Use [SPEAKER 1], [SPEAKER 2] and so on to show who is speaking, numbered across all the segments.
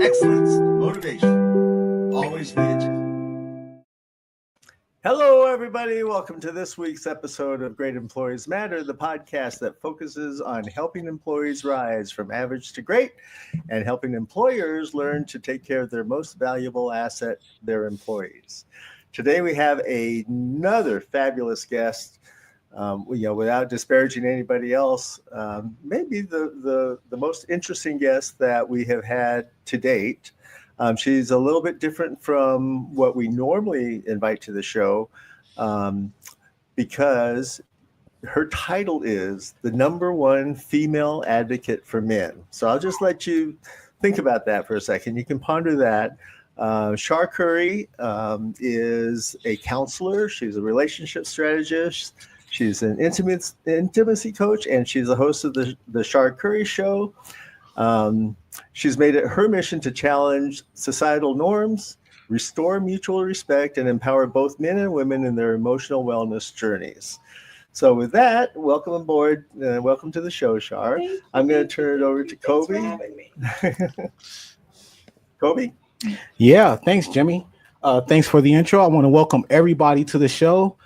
[SPEAKER 1] excellence, and motivation. Always the agenda.
[SPEAKER 2] Hello, everybody. Welcome to this week's episode of Great Employees Matter, the podcast that focuses on helping employees rise from average to great and helping employers learn to take care of their most valuable asset, their employees. Today, we have another fabulous guest. Without disparaging anybody else, maybe the most interesting guest that we have had to date. She's a little bit different from what we normally invite to the show because her title is the #1 female advocate for men. So I'll just let you think about that for a second. You can ponder that. Char Curry is a counselor. She's a relationship strategist. She's an intimacy coach, and she's the host of the Char Curry Show. She's made it her mission to challenge societal norms, restore mutual respect, and empower both men and women in their emotional wellness journeys. So with that, welcome aboard. Welcome to the show, Char. I'm going to turn it over to Kobe. Kobe?
[SPEAKER 3] Yeah, thanks, Jimmy. Thanks for the intro. I want to welcome everybody to the show.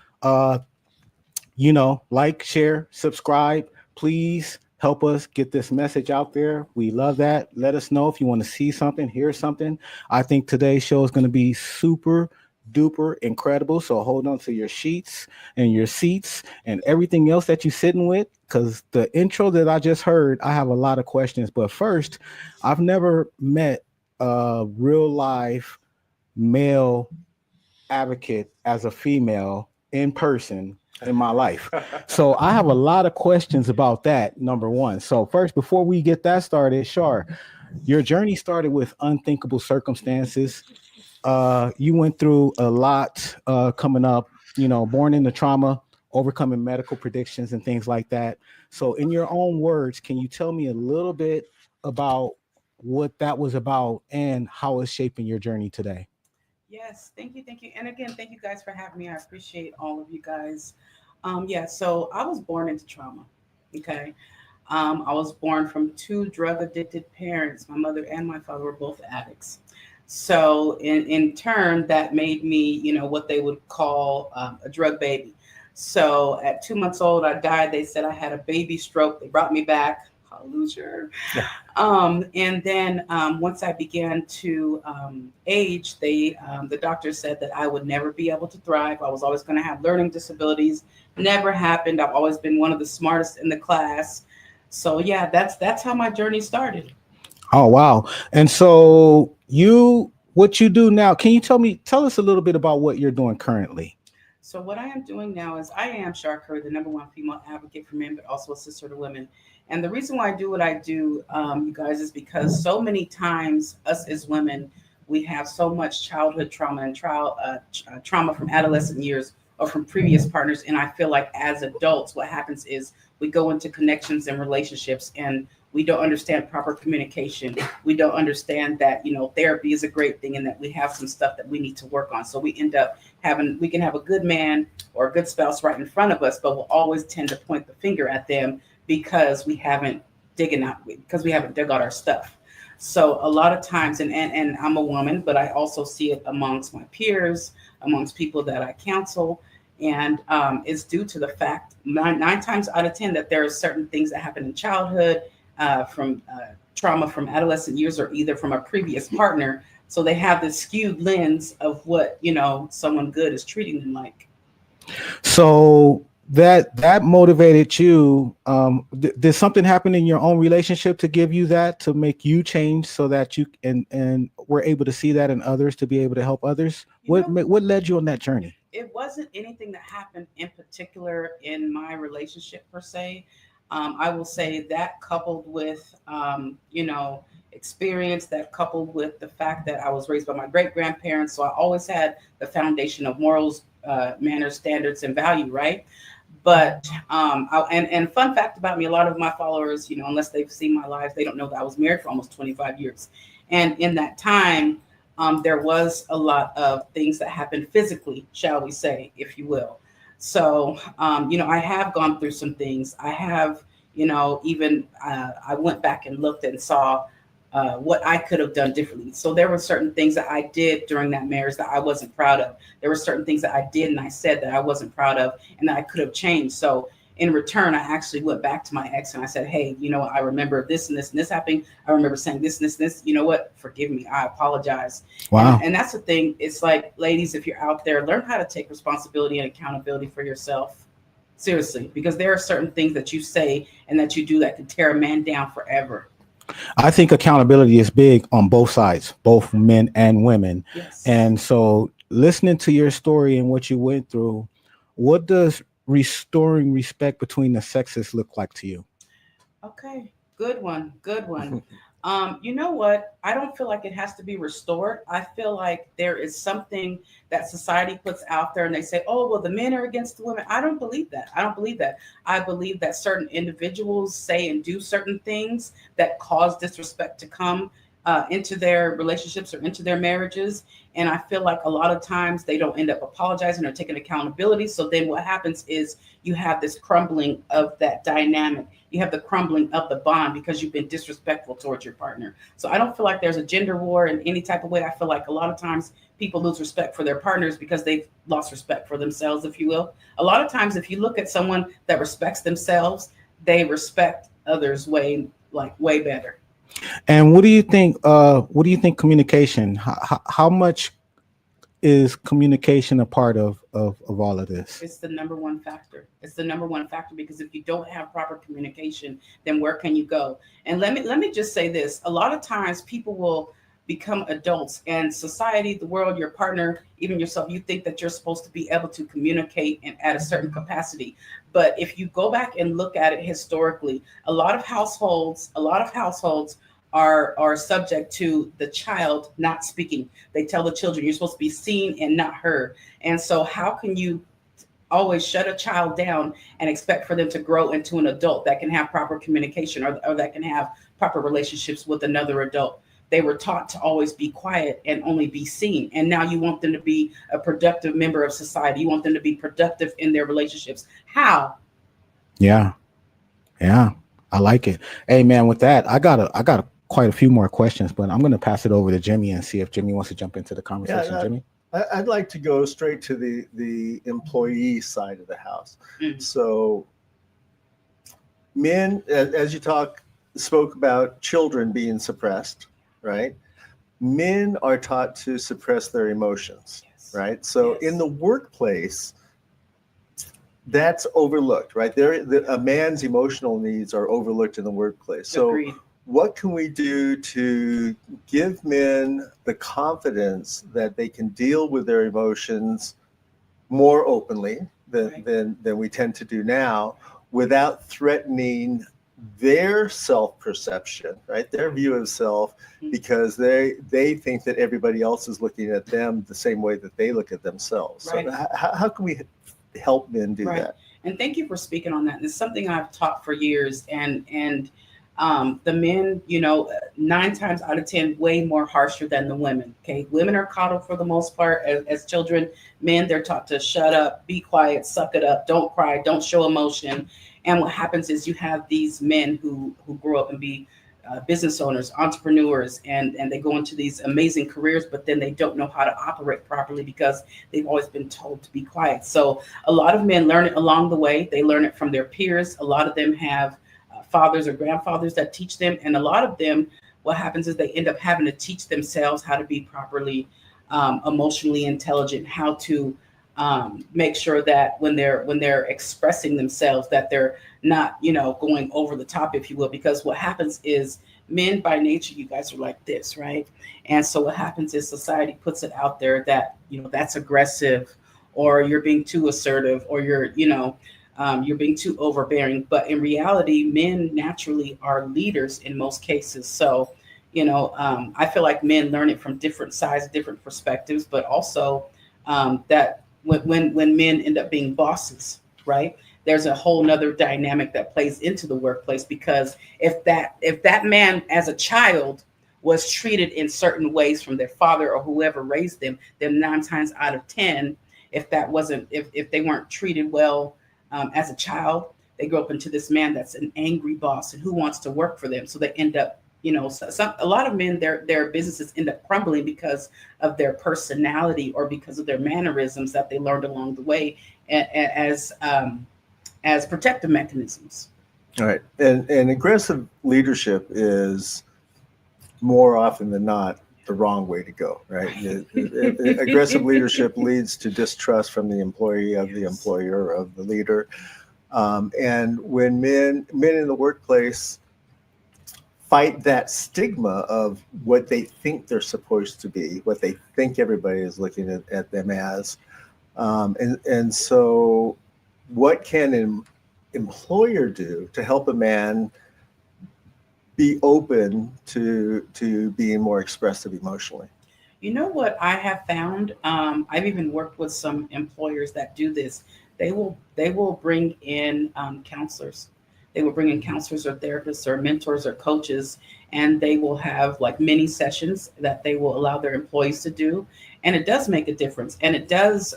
[SPEAKER 3] Like, share, subscribe. Please help us get this message out there. We love that. Let us know if you want to see something, hear something. I think today's show is going to be super duper incredible. So hold on to your sheets and your seats and everything else that you're sitting with, because the intro that I just heard, I have a lot of questions. But first, I've never met a real life male advocate as a female in person in my life. So I have a lot of questions about that, number one. So first, before we get that started, Char, your journey started with unthinkable circumstances. You went through a lot coming up, born into trauma, overcoming medical predictions and things like that. So in your own words, can you tell me a little bit about what that was about and how it's shaping your journey today?
[SPEAKER 4] Yes, thank you. And again, thank you guys for having me. I appreciate all of you guys. So I was born into trauma, okay? I was born from 2 drug-addicted parents. My mother and my father were both addicts. So in turn, that made me, what they would call a drug baby. So at 2 months old, I died. They said I had a baby stroke. They brought me back. Hallelujah.
[SPEAKER 2] Yeah.
[SPEAKER 4] And then once I began to age, the doctor said that I would never be able to thrive. I was always going to have learning disabilities. Never happened. I've always been one of the smartest in the class. So yeah, that's how my journey started.
[SPEAKER 3] Oh, wow. And so what you do now, can you tell us a little bit about what you're doing currently?
[SPEAKER 4] So what I am doing now is I am Char Curry, the #1 female advocate for men, but also a sister to women. And the reason why I do what I do, you guys, is because so many times us as women, we have so much childhood trauma and trauma from adolescent years or from previous partners. And I feel like as adults, what happens is we go into connections and relationships and we don't understand proper communication. We don't understand that, therapy is a great thing and that we have some stuff that we need to work on. So we end up we can have a good man or a good spouse right in front of us, but we'll always tend to point the finger at them because we haven't dug out our stuff. So a lot of times, and I'm a woman, but I also see it amongst my peers, amongst people that I counsel. And it's due to the fact 9 times out of 10 that there are certain things that happen in childhood, from trauma from adolescent years, or either from a previous partner. So they have this skewed lens of what, someone good is treating them like.
[SPEAKER 3] So that motivated you. Did something happen in your own relationship to give you that, to make you change so that you and were able to see that in others, to be able to help others? What led you on that journey?
[SPEAKER 4] It wasn't anything that happened in particular in my relationship per se. I will say that coupled with, experience, that coupled with the fact that I was raised by my great-grandparents. So I always had the foundation of morals, manners, standards, and value, right? But, and fun fact about me, a lot of my followers, unless they've seen my life, they don't know that I was married for almost 25 years. And in that time, there was a lot of things that happened physically, shall we say, if you will. So, I have gone through some things. I have, even I went back and looked and saw what I could have done differently. So there were certain things that I did during that marriage that I wasn't proud of. There were certain things that I did and I said that I wasn't proud of and that I could have changed. So in return, I actually went back to my ex and I said, hey, you know what? I remember this and this and this happening. I remember saying this and this and this. You know what? Forgive me. I apologize.
[SPEAKER 3] Wow.
[SPEAKER 4] And that's the thing. It's like, ladies, if you're out there, learn how to take responsibility and accountability for yourself. Seriously, because there are certain things that you say and that you do that can tear a man down forever.
[SPEAKER 3] I think accountability is big on both sides, both men and women.
[SPEAKER 4] Yes.
[SPEAKER 3] And so listening to your story and what you went through, what does restoring respect between the sexes look like to you?
[SPEAKER 4] Okay, good one. Good one. You know what? I don't feel like it has to be restored. I feel like there is something that society puts out there and they say, oh, well, the men are against the women. I don't believe that. I don't believe that. I believe that certain individuals say and do certain things that cause disrespect to come into their relationships or into their marriages. And I feel like a lot of times they don't end up apologizing or taking accountability. So then what happens is you have this crumbling of that dynamic. You have the crumbling of the bond because you've been disrespectful towards your partner. So I don't feel like there's a gender war in any type of way. I feel like a lot of times people lose respect for their partners because they've lost respect for themselves, if you will. A lot of times, if you look at someone that respects themselves, they respect others way better.
[SPEAKER 3] And what do you think? What do you think communication? How much is communication a part of all of this?
[SPEAKER 4] It's the number one factor. It's the number one factor because if you don't have proper communication, then where can you go? And let me just say this. A lot of times people will become adults and society, the world, your partner, even yourself, you think that you're supposed to be able to communicate and at a certain capacity. But if you go back and look at it historically, a lot of households are subject to the child not speaking. They tell the children you're supposed to be seen and not heard. And so how can you always shut a child down and expect for them to grow into an adult that can have proper communication or that can have proper relationships with another adult? They were taught to always be quiet and only be seen. And now you want them to be a productive member of society. You want them to be productive in their relationships. How?
[SPEAKER 3] Yeah. I like it. Hey man, with that, I got quite a few more questions, but I'm going to pass it over to Jimmy and see if Jimmy wants to jump into the conversation.
[SPEAKER 2] Yeah,
[SPEAKER 3] Jimmy?
[SPEAKER 2] I'd like to go straight to the employee side of the house.
[SPEAKER 4] Mm.
[SPEAKER 2] So men, as you spoke about children being suppressed, right? Men are taught to suppress their emotions,
[SPEAKER 4] Yes.
[SPEAKER 2] right? So
[SPEAKER 4] Yes.
[SPEAKER 2] in the workplace, that's overlooked, right? A man's emotional needs are overlooked in the workplace. So
[SPEAKER 4] Agreed.
[SPEAKER 2] what can we do to give men the confidence that they can deal with their emotions more openly than we tend to do now without threatening their self-perception, right? Their view of self, because they think that everybody else is looking at them the same way that they look at themselves.
[SPEAKER 4] Right.
[SPEAKER 2] So how can we help men do
[SPEAKER 4] Right.
[SPEAKER 2] that?
[SPEAKER 4] And thank you for speaking on that. It's something I've taught for years. And the men, 9 times out of 10, way more harsher than the women. Okay. Women are coddled for the most part as children. Men, they're taught to shut up, be quiet, suck it up, don't cry, don't show emotion. And what happens is you have these men who grow up and be business owners, entrepreneurs, and they go into these amazing careers, but then they don't know how to operate properly because they've always been told to be quiet. So a lot of men learn it along the way. They learn it from their peers. A lot of them have fathers or grandfathers that teach them. And a lot of them, what happens is they end up having to teach themselves how to be properly emotionally intelligent, how to make sure that when they're expressing themselves, that they're not, going over the top, if you will, because what happens is men by nature, you guys are like this, right? And so what happens is society puts it out there that, that's aggressive, or you're being too assertive, or you're being too overbearing. But in reality, men naturally are leaders in most cases. So, I feel like men learn it from different sides, different perspectives, but also that when men end up being bosses, right? There's a whole nother dynamic that plays into the workplace, because if that man as a child was treated in certain ways from their father or whoever raised them, then 9 times out of 10, if they weren't treated well as a child, they grow up into this man that's an angry boss and who wants to work for them. So they end up a lot of men, their businesses end up crumbling because of their personality or because of their mannerisms that they learned along the way as protective mechanisms.
[SPEAKER 2] All right. And aggressive leadership is more often than not the wrong way to go, right? Aggressive leadership leads to distrust from the employee of the employer, of the leader. And when men in the workplace fight that stigma of what they think they're supposed to be, what they think everybody is looking at them as. And so what can an employer do to help a man be open to being more expressive emotionally?
[SPEAKER 4] You know what I have found? I've even worked with some employers that do this. They will bring in counselors. They will bring in counselors or therapists or mentors or coaches, and they will have like mini sessions that they will allow their employees to do. And it does make a difference. And it does,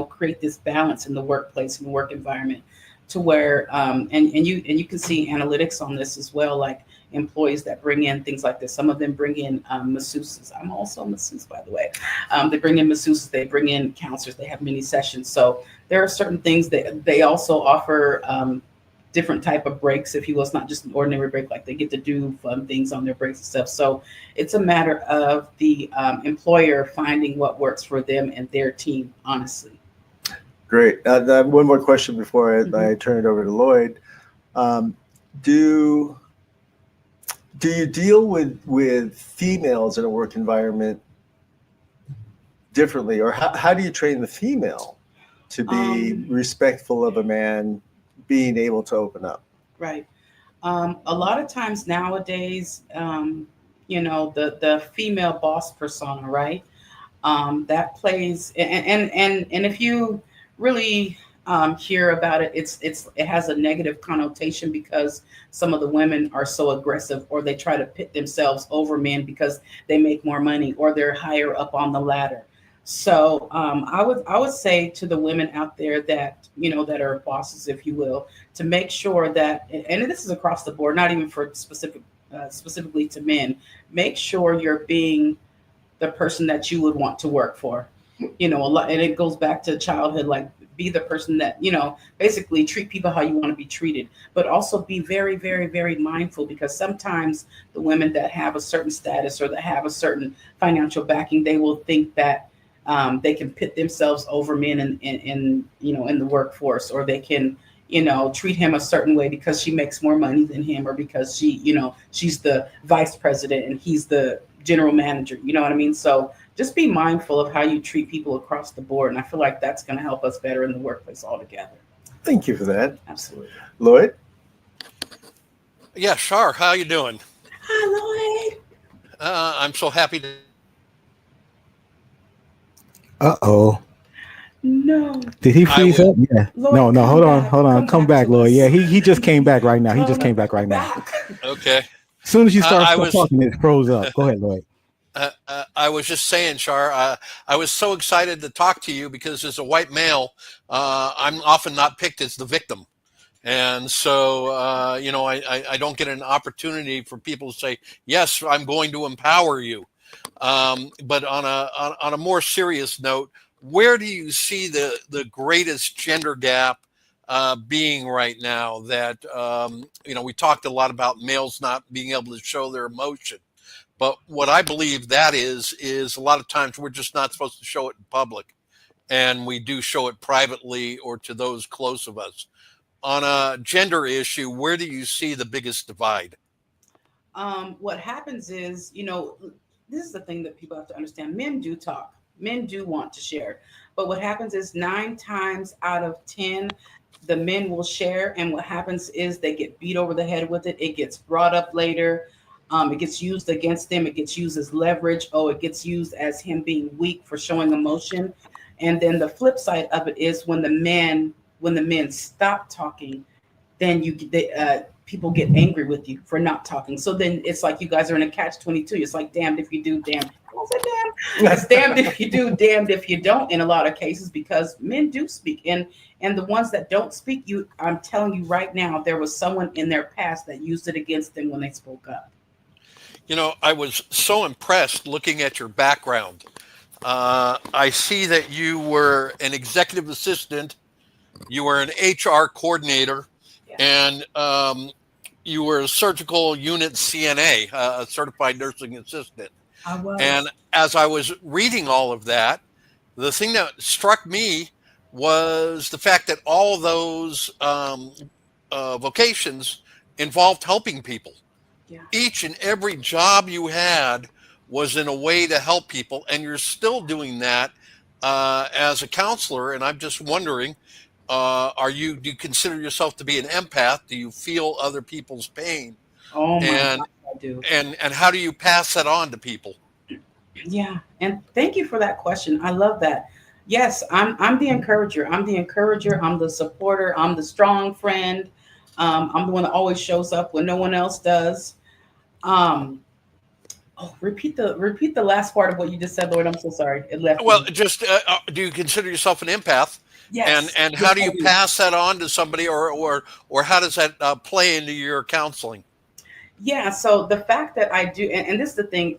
[SPEAKER 4] create this balance in the workplace and the work environment to where, and you can see analytics on this as well, like employees that bring in things like this. Some of them bring in masseuses. I'm also a masseuse, by the way. They bring in masseuses, they bring in counselors, they have mini sessions. So there are certain things that they also offer different type of breaks, if you will. It's not just an ordinary break, like they get to do fun things on their breaks and stuff. So it's a matter of the employer finding what works for them and their team, honestly.
[SPEAKER 2] Great. One more question before I turn it over to Lloyd. Do you deal with females in a work environment differently, or how do you train the female to be respectful of a man being able to open up?
[SPEAKER 4] Right. A lot of times nowadays, the female boss persona, right? That plays, and if you really hear about it, it has a negative connotation because some of the women are so aggressive, or they try to pit themselves over men because they make more money or they're higher up on the ladder. So I would say to the women out there that that are bosses, if you will, to make sure that, and this is across the board, not even for specifically to men, make sure you're being the person that you would want to work for. A lot, and it goes back to childhood, like be the person that basically treat people how you want to be treated, but also be very, very, very mindful, because sometimes the women that have a certain status or that have a certain financial backing, they will think that they can pit themselves over men in the workforce, or they can treat him a certain way because she makes more money than him, or because she's the vice president and he's the general manager. You know what I mean? So just be mindful of how you treat people across the board, and I feel like that's going to help us better in the workplace altogether.
[SPEAKER 2] Thank you for that.
[SPEAKER 4] Absolutely.
[SPEAKER 2] Lloyd?
[SPEAKER 5] Yeah, Char, how you doing?
[SPEAKER 4] Hi, Lloyd.
[SPEAKER 5] I'm so happy to.
[SPEAKER 3] Uh-oh.
[SPEAKER 4] No.
[SPEAKER 3] Did he freeze up? Yeah.
[SPEAKER 4] Lloyd,
[SPEAKER 3] no, hold
[SPEAKER 4] back.
[SPEAKER 3] on. Come back,
[SPEAKER 4] to
[SPEAKER 3] Lloyd.
[SPEAKER 4] us.
[SPEAKER 3] Yeah, he just came back right now. He just came back right now.
[SPEAKER 4] Back.
[SPEAKER 5] Okay.
[SPEAKER 3] As soon as you start
[SPEAKER 5] I was-
[SPEAKER 3] talking, it froze up. Go ahead, Lloyd.
[SPEAKER 5] I was just saying, Char, I was so excited to talk to you because as a white male, I'm often not picked as the victim. And so, I don't get an opportunity for people to say, yes, I'm going to empower you. But on a more serious note, where do you see the greatest gender gap being right now? That, we talked a lot about males not being able to show their emotion. But what I believe that is a lot of times we're just not supposed to show it in public. And we do show it privately or to those close of us. On a gender issue, where do you see the biggest divide?
[SPEAKER 4] What happens is, this is the thing that people have to understand. Men do talk. Men do want to share. But what happens is 9 times out of 10, the men will share. And what happens is they get beat over the head with it. It gets brought up later. It gets used against them. It gets used as leverage. Oh, it gets used as him being weak for showing emotion. And then the flip side of it is when the men stop talking, then people get angry with you for not talking. So then it's like you guys are in a catch-22. It's like damned if you do, damned. It's damned if you do, damned if you don't in a lot of cases, because men do speak. And the ones that don't speak, I'm telling you right now, there was someone in their past that used it against them when they spoke up.
[SPEAKER 5] You know, I was so impressed looking at your background. I see that you were an executive assistant, you were an HR coordinator,
[SPEAKER 4] Yeah.
[SPEAKER 5] and you were a surgical unit CNA, a certified nursing assistant.
[SPEAKER 4] I
[SPEAKER 5] And
[SPEAKER 4] was.
[SPEAKER 5] as I was reading all of that, the thing that struck me was the fact that all those vocations involved helping people.
[SPEAKER 4] Yeah.
[SPEAKER 5] Each and every job you had was in a way to help people, and you're still doing that as a counselor. And I'm just wondering, do you consider yourself to be an empath? Do you feel other people's pain,
[SPEAKER 4] Oh my
[SPEAKER 5] and
[SPEAKER 4] God, I do.
[SPEAKER 5] and how do you pass that on to people?
[SPEAKER 4] Yeah. And thank you for that question. I love that. Yes, I'm the encourager. I'm the encourager. I'm the supporter. I'm the strong friend. I'm the one that always shows up when no one else does. Um, oh, repeat the last part of what you just said, Lord. I'm so sorry. It left
[SPEAKER 5] Well,
[SPEAKER 4] me.
[SPEAKER 5] just do you consider yourself an empath?
[SPEAKER 4] Yes.
[SPEAKER 5] And how
[SPEAKER 4] Yes,
[SPEAKER 5] do
[SPEAKER 4] I
[SPEAKER 5] you
[SPEAKER 4] do.
[SPEAKER 5] pass that on to somebody, or how does that play into your counseling?
[SPEAKER 4] Yeah, so the fact that I do, and this is the thing,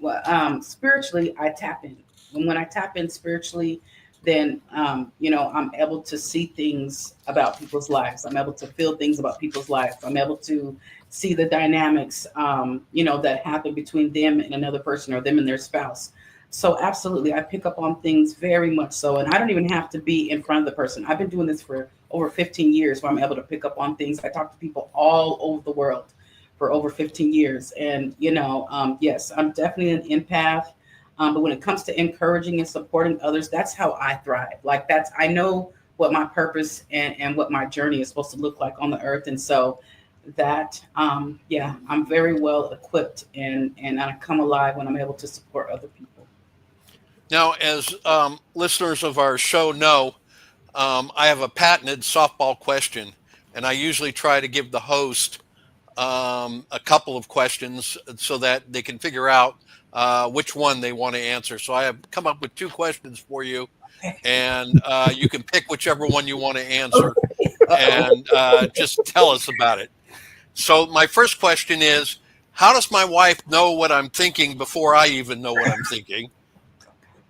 [SPEAKER 4] spiritually, I tap in. And when I tap in spiritually, then, I'm able to see things about people's lives. I'm able to feel things about people's lives. I'm able to see the dynamics, that happen between them and another person or them and their spouse. So, absolutely, I pick up on things very much so. And I don't even have to be in front of the person. I've been doing this for over 15 years where I'm able to pick up on things. I talk to people all over the world for over 15 years. And, yes, I'm definitely an empath. But when it comes to encouraging and supporting others, that's how I thrive. Like I know what my purpose and what my journey is supposed to look like on the earth. And so I'm very well equipped and I come alive when I'm able to support other people.
[SPEAKER 5] Now, as listeners of our show know, I have a patented softball question, and I usually try to give the host a couple of questions so that they can figure out which one they want to answer. So I have come up with two questions for you, and you can pick whichever one you want to answer, and just tell us about it. So my first question is, how does my wife know what I'm thinking before I even know what I'm thinking?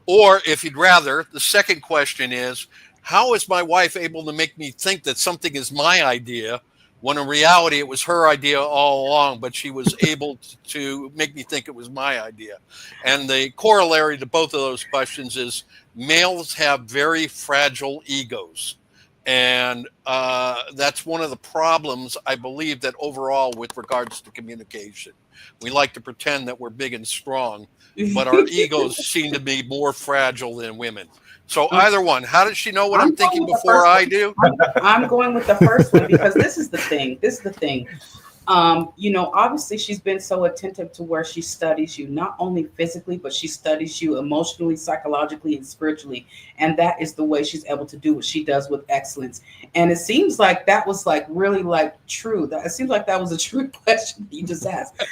[SPEAKER 5] Or if you'd rather, the second question is, how is my wife able to make me think that something is my idea when in reality it was her idea all along, but she was able to make me think it was my idea? And the corollary to both of those questions is males have very fragile egos. And that's one of the problems, I believe, that overall with regards to communication. We like to pretend that we're big and strong, but our egos seem to be more fragile than women. So either one, how does she know what I'm
[SPEAKER 4] I'm going
[SPEAKER 5] thinking
[SPEAKER 4] with the
[SPEAKER 5] before
[SPEAKER 4] first
[SPEAKER 5] I
[SPEAKER 4] one.
[SPEAKER 5] do?
[SPEAKER 4] I'm going with the first one because this is the thing. This is the thing. Obviously she's been so attentive to where she studies you, not only physically, but she studies you emotionally, psychologically, and spiritually. And that is the way she's able to do what she does with excellence. And it seems like that was like really like true. That it seems like that was a true question you just asked.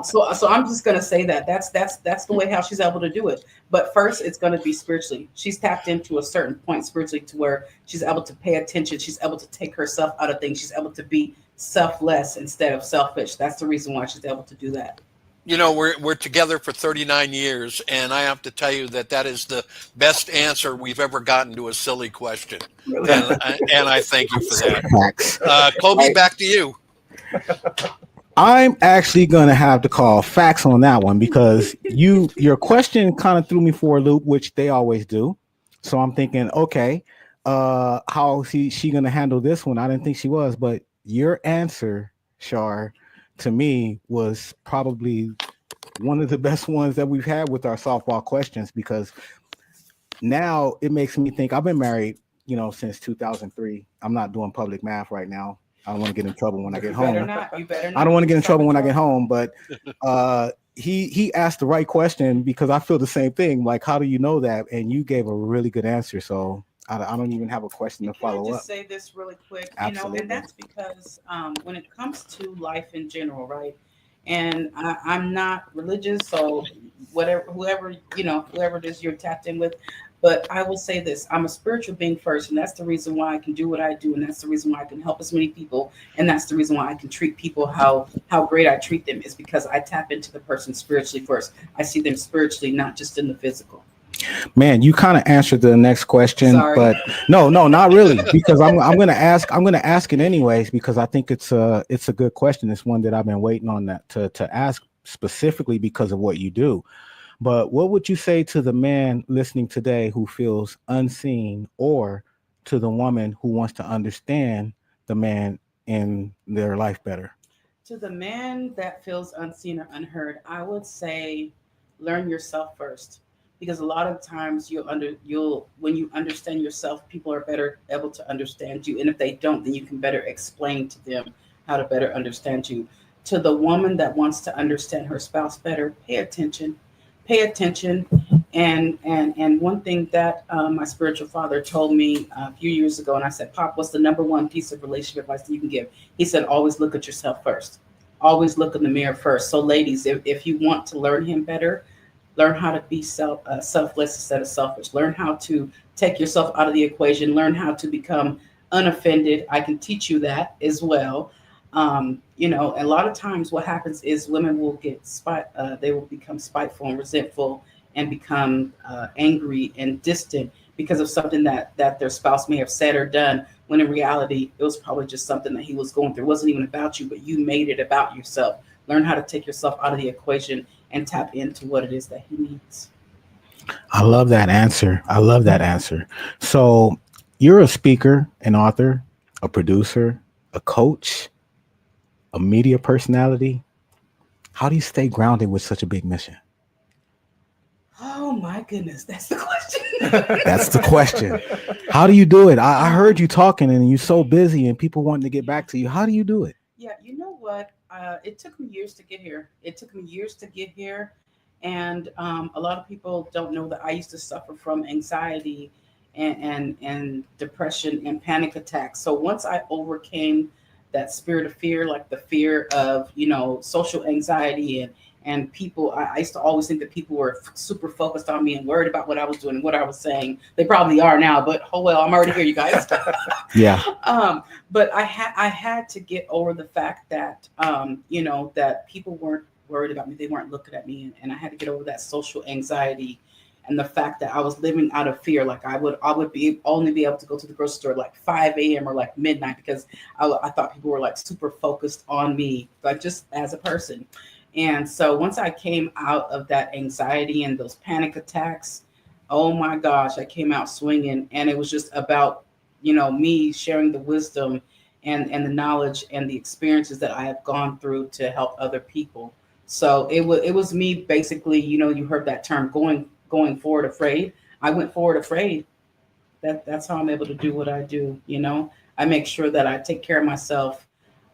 [SPEAKER 4] So I'm just gonna say that's the way how she's able to do it. But first, it's gonna be spiritually. She's tapped into a certain point spiritually to where she's able to pay attention. She's able to take herself out of things. She's able to be selfless instead of selfish. That's the reason why she's able to do that.
[SPEAKER 5] You know, we're together for 39 years, and I have to tell you that that is the best answer we've ever gotten to a silly question.
[SPEAKER 4] Really.
[SPEAKER 5] And I thank you for that.
[SPEAKER 3] Facts.
[SPEAKER 5] Kobe, back to you.
[SPEAKER 3] I'm actually gonna have to call facts on that one because your question kind of threw me for a loop, which they always do. So I'm thinking, okay, how is she gonna handle this one? I didn't think she was, but your answer, Char, to me was probably one of the best ones that we've had with our softball questions because now it makes me think. I've been married, since 2003. I'm not doing public math right now. I don't want to get in trouble when I get home.
[SPEAKER 4] You better not.
[SPEAKER 3] I don't want to get in trouble when I get home, but he asked the right question because I feel the same thing. Like, how do you know that? And you gave a really good answer. So I don't even have a question to follow
[SPEAKER 4] Can I
[SPEAKER 3] up.
[SPEAKER 4] just say this really quick?
[SPEAKER 3] Absolutely.
[SPEAKER 4] And that's because when it comes to life in general, right? And I'm not religious, so whoever it is you're tapped in with, But I will say this, I'm a spiritual being first, and that's the reason why I can do what I do, and that's the reason why I can help as many people, and that's the reason why I can treat people how great I treat them, is because I tap into the person spiritually first. I see them spiritually, not just in the physical.
[SPEAKER 3] Man, you kind of answered the next question,
[SPEAKER 4] Sorry.
[SPEAKER 3] but no, not really, because I'm gonna ask it anyways, because I think it's a good question. It's one that I've been waiting on that to ask, specifically because of what you do. But what would you say to the man listening today who feels unseen, or to the woman who wants to understand the man in their life better?
[SPEAKER 4] To the man that feels unseen or unheard, I would say learn yourself first. Because a lot of times you'll when you understand yourself, people are better able to understand you. And if they don't, then you can better explain to them how to better understand you. To the woman that wants to understand her spouse better, pay attention. Pay attention. And one thing that my spiritual father told me a few years ago, and I said, Pop, what's the number one piece of relationship advice that you can give? He said, always look at yourself first. Always look in the mirror first. So ladies, if you want to learn him better, learn how to be selfless instead of selfish. Learn how to take yourself out of the equation. Learn how to become unoffended. I can teach you that as well. A lot of times what happens is women will they will become spiteful and resentful and become angry and distant because of something that their spouse may have said or done, when in reality, it was probably just something that he was going through. It wasn't even about you, but you made it about yourself. Learn how to take yourself out of the equation and tap into what it is that he needs.
[SPEAKER 3] I love that answer. So you're a speaker, an author, a producer, a coach, a media personality. How do you stay grounded with such a big mission?
[SPEAKER 4] Oh my goodness, that's the question.
[SPEAKER 3] That's the question. How do you do it? I heard you talking and you're so busy and people wanting to get back to you. How do you do it?
[SPEAKER 4] Yeah, you know what? It took me years to get here. And a lot of people don't know that I used to suffer from anxiety and depression and panic attacks. So once I overcame that spirit of fear, like the fear of, social anxiety and people, I used to always think that people were super focused on me and worried about what I was doing and what I was saying. They probably are now, but oh well, I'm already here, you guys.
[SPEAKER 3] Yeah.
[SPEAKER 4] But I had to get over the fact that, that people weren't worried about me. They weren't looking at me. And I had to get over that social anxiety and the fact that I was living out of fear. Like I would only be able to go to the grocery store like 5 a.m. or like midnight because I thought people were like super focused on me, like just as a person. And so once I came out of that anxiety and those panic attacks, oh my gosh, I came out swinging. And it was just about, me sharing the wisdom and the knowledge and the experiences that I have gone through to help other people. So it was me basically, you heard that term, going forward afraid. I went forward afraid. That's how I'm able to do what I do. I make sure that I take care of myself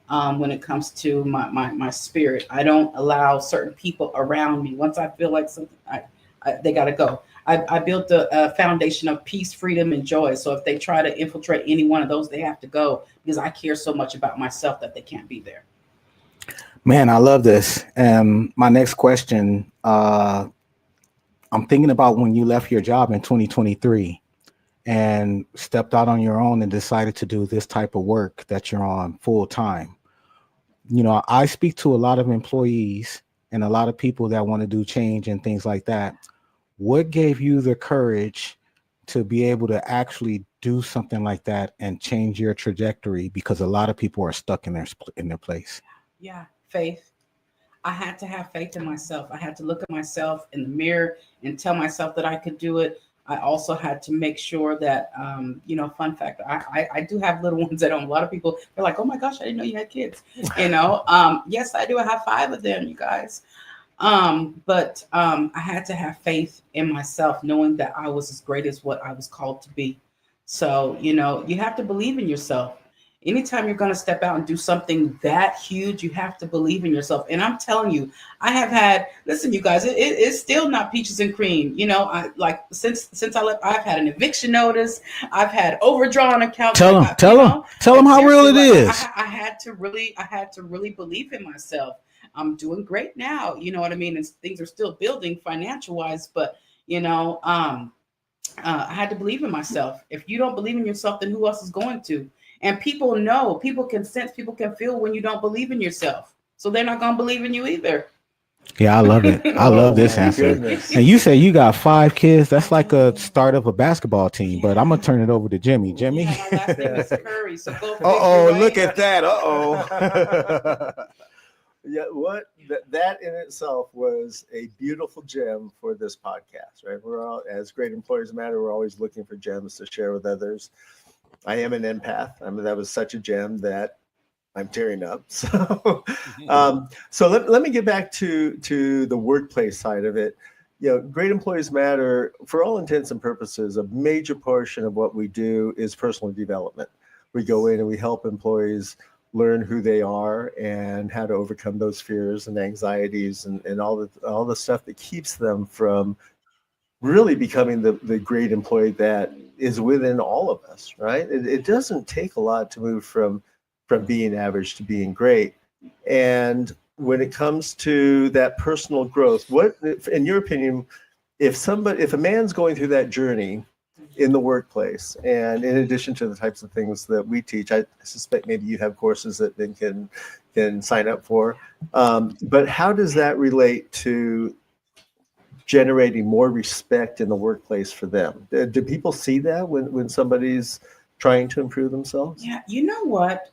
[SPEAKER 4] when it comes to my spirit. I don't allow certain people around me. Once I feel like something, they got to go. I built a foundation of peace, freedom, and joy. So if they try to infiltrate any one of those, they have to go because I care so much about myself that they can't be there.
[SPEAKER 3] Man, I love this. My next question, I'm thinking about when you left your job in 2023 and stepped out on your own and decided to do this type of work that you're on full time. I speak to a lot of employees and a lot of people that want to do change and things like that. What gave you the courage to be able to actually do something like that and change your trajectory? Because a lot of people are stuck in their place.
[SPEAKER 4] Yeah, faith. I had to have faith in myself. I had to look at myself in the mirror and tell myself that I could do it. I also had to make sure that, fun fact, I do have little ones at home. A lot of people, they're like, oh my gosh, I didn't know you had kids. Yes, I do. I have 5 of them, you guys. But I had to have faith in myself, knowing that I was as great as what I was called to be. So, you have to believe in yourself. Anytime you're going to step out and do something that huge, you have to believe in yourself. And I'm telling you, I have had, listen, you guys, it's still not peaches and cream. Since I left, I've had an eviction notice. I've had overdrawn accounts.
[SPEAKER 3] Tell them how real it is.
[SPEAKER 4] I had to really believe in myself. I'm doing great now. You know what I mean? And things are still building financial wise, but I had to believe in myself. If you don't believe in yourself, then who else is going to? And people know, people can sense, people can feel when you don't believe in yourself. So they're not going to believe in you either.
[SPEAKER 3] Yeah, I love it. I love this
[SPEAKER 2] my
[SPEAKER 3] answer.
[SPEAKER 2] goodness.
[SPEAKER 3] And you say you got 5 kids. That's like a start of a basketball team. But I'm gonna turn it over to Jimmy. Jimmy.
[SPEAKER 4] Yeah, my last name is Curry, so go figure.
[SPEAKER 3] Oh,
[SPEAKER 4] Right?
[SPEAKER 3] look at that. Uh-oh.
[SPEAKER 2] Yeah, what that in itself was a beautiful gem for this podcast, right? We're all, as Great Employers Matter, we're always looking for gems to share with others. I am an empath. I mean, that was such a gem that I'm tearing up. So let me get back to the workplace side of it. You know, Great Employees Matter, for all intents and purposes, a major portion of what we do is personal development. We go in and we help employees learn who they are and how to overcome those fears and anxieties and all the stuff that keeps them from really becoming the great employee that is within all of us, right? It doesn't take a lot to move from being average to being great. And when it comes to that personal growth, what, in your opinion, if a man's going through that journey in the workplace, and in addition to the types of things that we teach, I suspect maybe you have courses that they can sign up for. But how does that relate to generating more respect in the workplace for them? Do people see that when somebody's trying to improve themselves?
[SPEAKER 4] Yeah, you know what?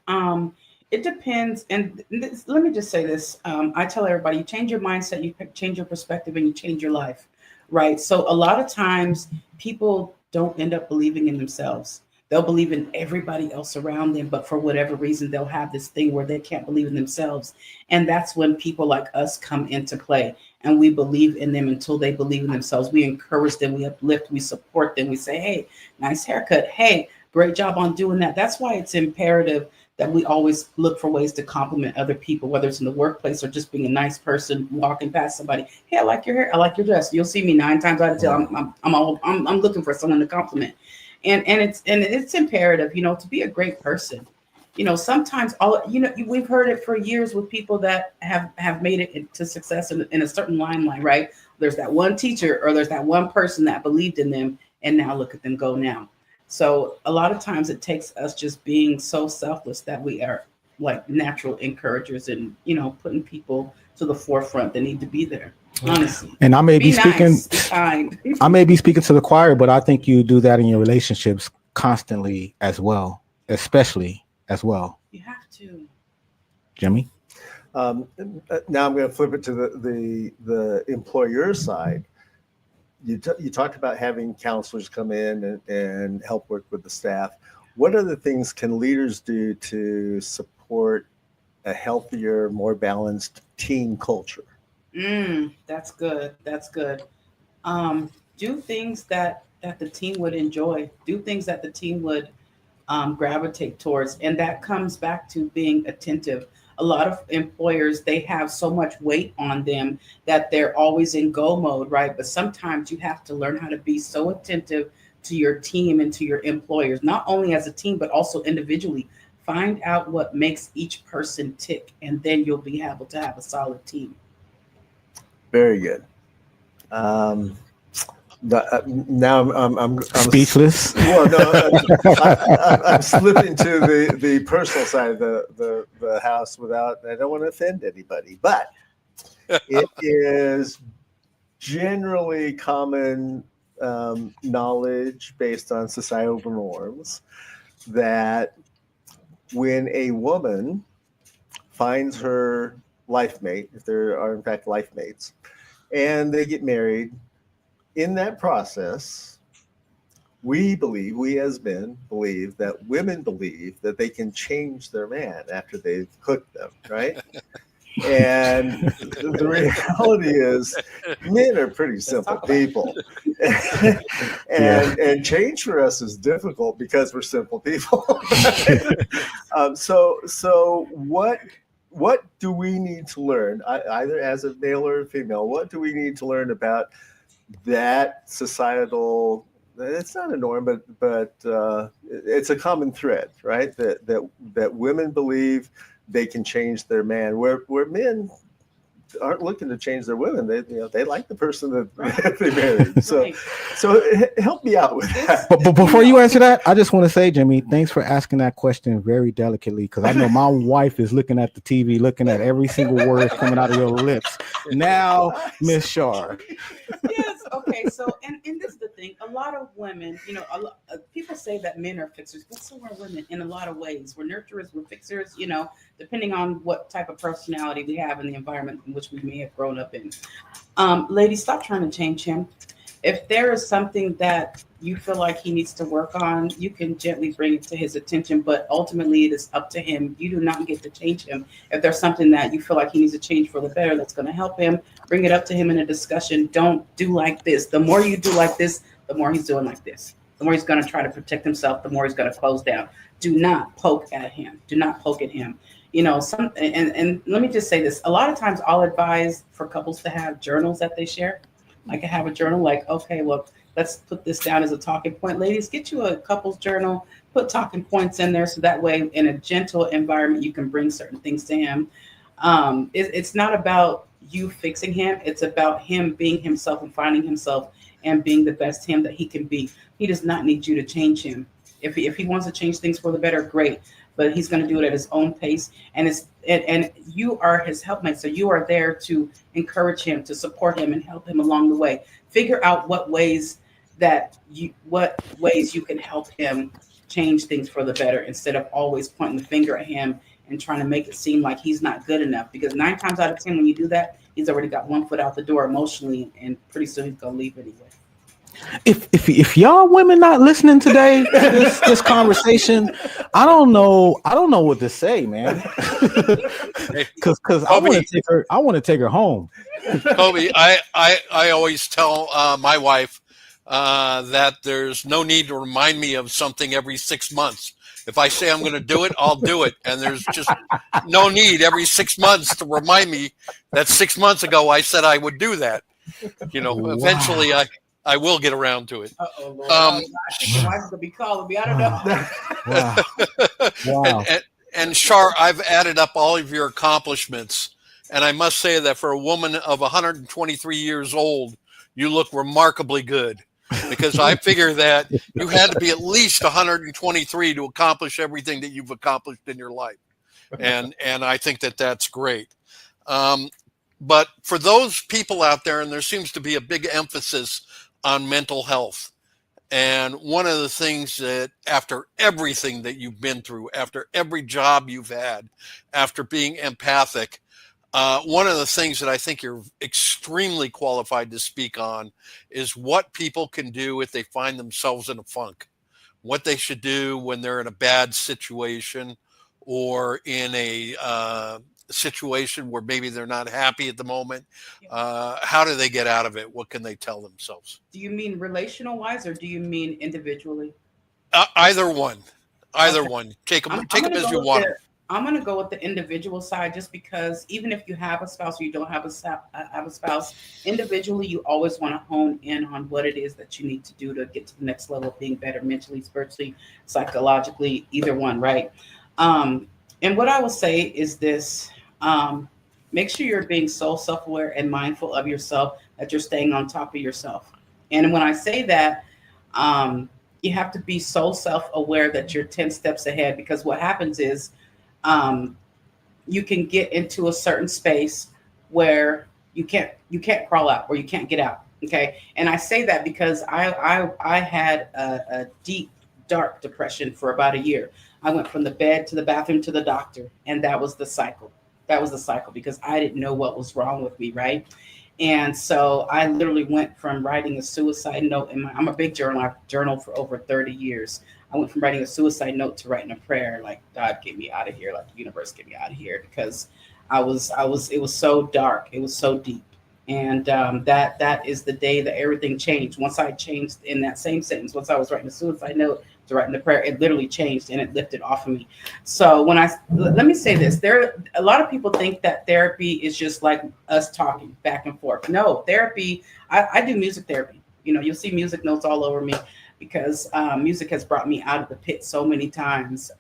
[SPEAKER 4] It depends. And let me just say this. I tell everybody, you change your mindset, you change your perspective, and you change your life, right? So a lot of times people don't end up believing in themselves. They'll believe in everybody else around them, but for whatever reason, they'll have this thing where they can't believe in themselves. And that's when people like us come into play, and we believe in them until they believe in themselves. We encourage them, we uplift, we support them. We say, hey, nice haircut. Hey, great job on doing that. That's why it's imperative that we always look for ways to compliment other people, whether it's in the workplace or just being a nice person walking past somebody. Hey, I like your hair. I like your dress. You'll see me 9 times out of 10. I'm looking for someone to compliment, and it's imperative, to be a great person. Sometimes we've heard it for years with people that have made it into success in a certain limelight, right? There's that one teacher or there's that one person that believed in them, and now look at them go now. So a lot of times it takes us just being so selfless that we are like natural encouragers and, putting people to the forefront that need to be there. Honestly.
[SPEAKER 3] And I may be speaking,
[SPEAKER 4] nice, be kind.
[SPEAKER 3] I may be speaking to the choir, but I think you do that in your relationships constantly as well, especially as well.
[SPEAKER 4] You have to.
[SPEAKER 3] Jimmy?
[SPEAKER 2] Now I'm going to flip it to the employer side. You talked about having counselors come in and help work with the staff. What other things can leaders do to support a healthier, more balanced team culture?
[SPEAKER 4] That's good. That's good. Do things that the team would enjoy. Do things that the team would gravitate towards. And that comes back to being attentive. A lot of employers, they have so much weight on them that they're always in go mode, right? But sometimes you have to learn how to be so attentive to your team and to your employers, not only as a team, but also individually. Find out what makes each person tick, and then you'll be able to have a solid team.
[SPEAKER 2] Very good. Now I'm
[SPEAKER 3] speechless.
[SPEAKER 2] Well, no, I'm slipping to the personal side of the house without. I don't want to offend anybody, but it is generally common knowledge based on societal norms that when a woman finds her life mate, if there are in fact life mates, and they get married, in that process, we as men believe that women believe that they can change their man after they've hooked them, right? And the reality is men are pretty simple people. And change for us is difficult because we're simple people. So what do we need to learn, either as a male or a female? What do we need to learn about that societal? It's not a norm, but it's a common thread, right? That women believe they can change their man, where men aren't looking to change their women. They like the person that they married. So
[SPEAKER 4] Right.
[SPEAKER 2] so help me out with that.
[SPEAKER 3] But before you answer that, I just want to say, Jimmy, thanks for asking that question very delicately, because I know my wife is looking at the TV, looking at every single word coming out of your lips. Now, Miss Char.
[SPEAKER 4] Yes. Okay. So, and this is the thing. A lot of women, people say that men are fixers, but so are women in a lot of ways. We're nurturers, we're fixers. Depending on what type of personality we have in the environment in which we may have grown up in. Ladies, stop trying to change him. If there is something that you feel like he needs to work on, you can gently bring it to his attention, but ultimately it is up to him. You do not get to change him. If there's something that you feel like he needs to change for the better that's going to help him, bring it up to him in a discussion. Don't do like this. The more you do like this, the more he's doing like this. The more he's going to try to protect himself, the more he's going to close down. Do not poke at him. Do not poke at him. And let me just say this. A lot of times I'll advise for couples to have journals that they share. Like I have a journal, like, okay, well, let's put this down as a talking point. Ladies, get you a couples journal, put talking points in there. So that way in a gentle environment, you can bring certain things to him. It's not about you fixing him. It's about him being himself and finding himself and being the best him that he can be. He does not need you to change him. If he wants to change things for the better, great. But he's going to do it at his own pace. And you are his helpmate. So you are there to encourage him, to support him and help him along the way. Figure out what ways you can help him change things for the better instead of always pointing the finger at him and trying to make it seem like he's not good enough. Because 9 times out of 10, when you do that, he's already got one foot out the door emotionally, and pretty soon he's going to leave anyway.
[SPEAKER 3] If y'all women not listening today, this conversation, I don't know what to say, man. Because I want to take her home.
[SPEAKER 5] Kobe, I always tell my wife that there's no need to remind me of something every 6 months. If I say I'm going to do it, I'll do it. And there's just no need every 6 months to remind me that 6 months ago I said I would do that. Eventually I will get around to it.
[SPEAKER 4] Uh-oh, Lord. I think your wife's going to be calling me. I don't know.
[SPEAKER 3] Wow.
[SPEAKER 5] And Char, I've added up all of your accomplishments. And I must say that for a woman of 123 years old, you look remarkably good. Because I figure that you had to be at least 123 to accomplish everything that you've accomplished in your life. And I think that that's great. But for those people out there, and there seems to be a big emphasis on mental health. And one of the things that after everything that you've been through, after every job you've had, after being empathic, one of the things that I think you're extremely qualified to speak on is what people can do if they find themselves in a funk, what they should do when they're in a bad situation or in a situation where maybe they're not happy at the moment. How do they get out of it? What can they tell themselves?
[SPEAKER 4] Do you mean relational wise or do you mean individually?
[SPEAKER 5] Either one. Either
[SPEAKER 4] Okay.
[SPEAKER 5] one. Take them
[SPEAKER 4] I'm gonna
[SPEAKER 5] as
[SPEAKER 4] go
[SPEAKER 5] you
[SPEAKER 4] with
[SPEAKER 5] want.
[SPEAKER 4] I'm going to go with the individual side just because even if you have a spouse or you don't have a spouse, individually, you always want to hone in on what it is that you need to do to get to the next level of being better mentally, spiritually, psychologically, either one, right? And what I will say is this, make sure you're being so self-aware and mindful of yourself that you're staying on top of yourself. And when I say that, you have to be so self-aware that you're 10 steps ahead, because what happens is you can get into a certain space where you can't crawl out or you can't get out. Okay. And I say that because I had a deep, dark depression for about a year. I went from the bed to the bathroom to the doctor, and that was the cycle. That was the cycle because I didn't know what was wrong with me. Right. And so I literally went from writing a suicide note I'm a big journal. I've journaled for over 30 years. I went from writing a suicide note to writing a prayer, like, God, get me out of here, like the universe, get me out of here, because it was so dark, it was so deep. And that is the day that everything changed. Once I changed in that same sentence, once I was writing a suicide note to writing the prayer, it literally changed and it lifted off of me. So let me say this, a lot of people think that therapy is just like us talking back and forth. No, therapy, I do music therapy. You'll see music notes all over me, because music has brought me out of the pit so many times.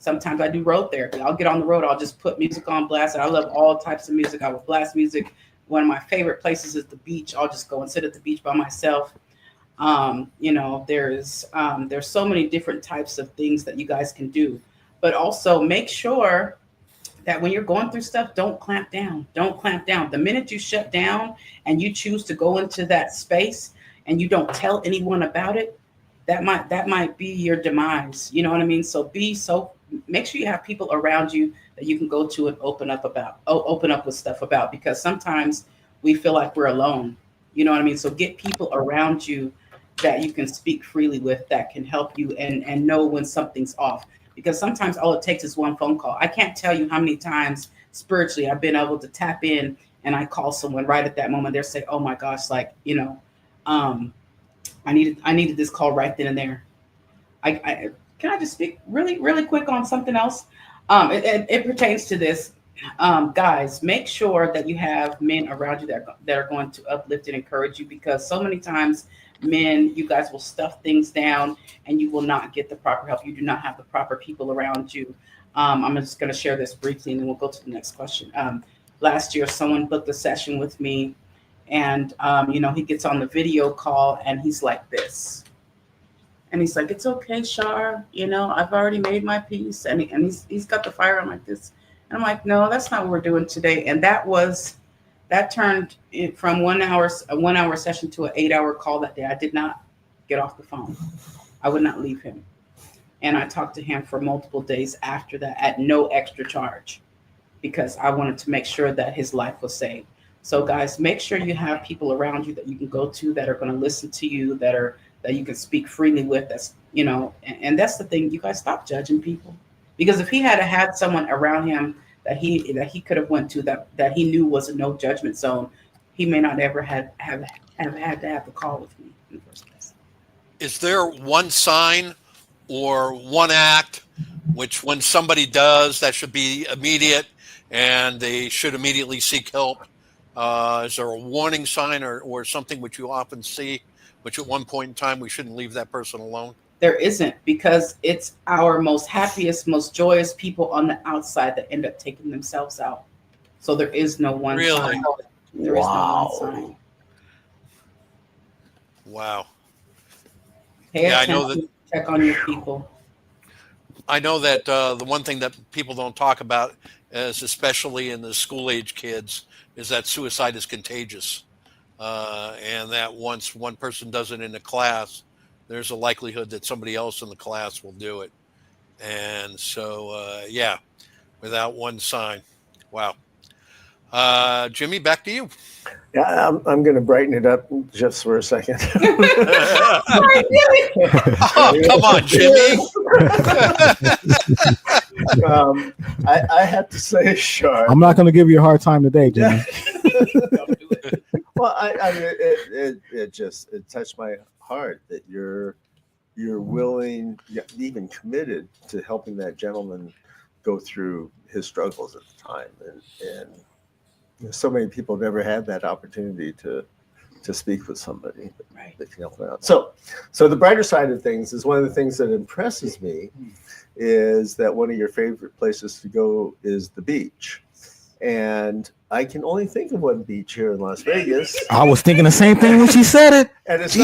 [SPEAKER 4] Sometimes I do road therapy. I'll get on the road. I'll just put music on blast. I love all types of music. I will blast music. One of my favorite places is the beach. I'll just go and sit at the beach by myself. There's so many different types of things that you guys can do, but also make sure that when you're going through stuff, don't clamp down. Don't clamp down. The minute you shut down and you choose to go into that space and you don't tell anyone about it, that might be your demise. You know what I mean? So make sure you have people around you that you can go to and open up with stuff about, because sometimes we feel like we're alone. You know what I mean? So get people around you that you can speak freely with, that can help you and know when something's off. Because sometimes all it takes is one phone call. I can't tell you how many times spiritually I've been able to tap in and I call someone right at that moment. They're saying, oh my gosh, I needed this call right then and there. Can I just speak really, really quick on something else? It pertains to this. Guys, make sure that you have men around you that are going to uplift and encourage you, because so many times men, you guys will stuff things down and you will not get the proper help. You do not have the proper people around you. I'm just going to share this briefly and then we'll go to the next question. Last year, someone booked a session with me, and he gets on the video call and he's like this. And he's like, it's okay, Char. I've already made my peace. And he's got the fire on like this. And I'm like, no, that's not what we're doing today. And that turned it from a 1 hour session to an 8-hour call that day. I did not get off the phone. I would not leave him. And I talked to him for multiple days after that at no extra charge, because I wanted to make sure that his life was saved. So guys, make sure you have people around you that you can go to, that are going to listen to you, that you can speak freely with. That's, and that's the thing. You guys, stop judging people, because if he had someone around him that he could have went to that he knew was a no judgment zone, he may not ever have had to have the call with me in the first place.
[SPEAKER 5] Is there one sign or one act which, when somebody does, that should be immediate and they should immediately seek help? Is there a warning sign or something which you often see, which at one point in time we shouldn't leave that person alone?
[SPEAKER 4] There isn't, because it's our most happiest, most joyous people on the outside that end up taking themselves out. So there is no one sign. There is no one sign.
[SPEAKER 5] Wow.
[SPEAKER 4] Pay attention, I know that. Check on your people.
[SPEAKER 5] I know that the one thing that people don't talk about, is especially in the school age kids, is that suicide is contagious, and that once one person does it in a class, there's a likelihood that somebody else in the class will do it. And so, without one sign. Wow. Jimmy, back to you.
[SPEAKER 2] Yeah, I'm going to brighten it up just for a second.
[SPEAKER 5] Oh, come on, Jimmy.
[SPEAKER 2] I have to say, Char,
[SPEAKER 3] I'm not going to give you a hard time today, Jimmy.
[SPEAKER 2] Well, I mean, it touched my heart that you're willing, even committed to helping that gentleman go through his struggles at the time, and so many people have never had that opportunity to speak with somebody that can help them out. So the brighter side of things is, one of the things that impresses me is that one of your favorite places to go is the beach. And I can only think of one beach here in Las Vegas.
[SPEAKER 3] I was thinking the same thing when she said it.
[SPEAKER 2] And it's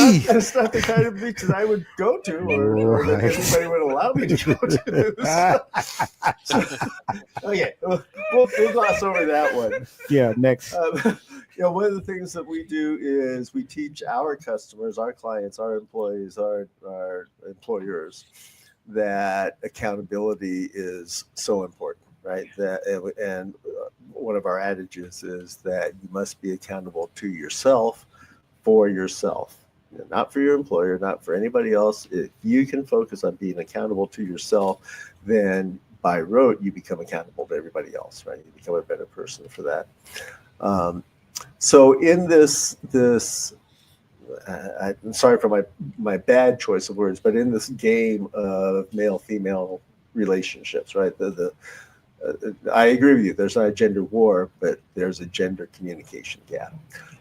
[SPEAKER 2] not the kind of beach that I would go to, or that anybody would allow me to go to. Okay, we'll gloss over that one.
[SPEAKER 3] Yeah, next.
[SPEAKER 2] One of the things that we do is we teach our customers, our clients, our employees, our employers, that accountability is so important. Right. And one of our adages is that you must be accountable to yourself for yourself, not for your employer, not for anybody else. If you can focus on being accountable to yourself, then by rote, you become accountable to everybody else. Right. You become a better person for that. So in this, I'm sorry for my bad choice of words, but in this game of male-female relationships, right? I agree with you. There's not a gender war, but there's a gender communication gap.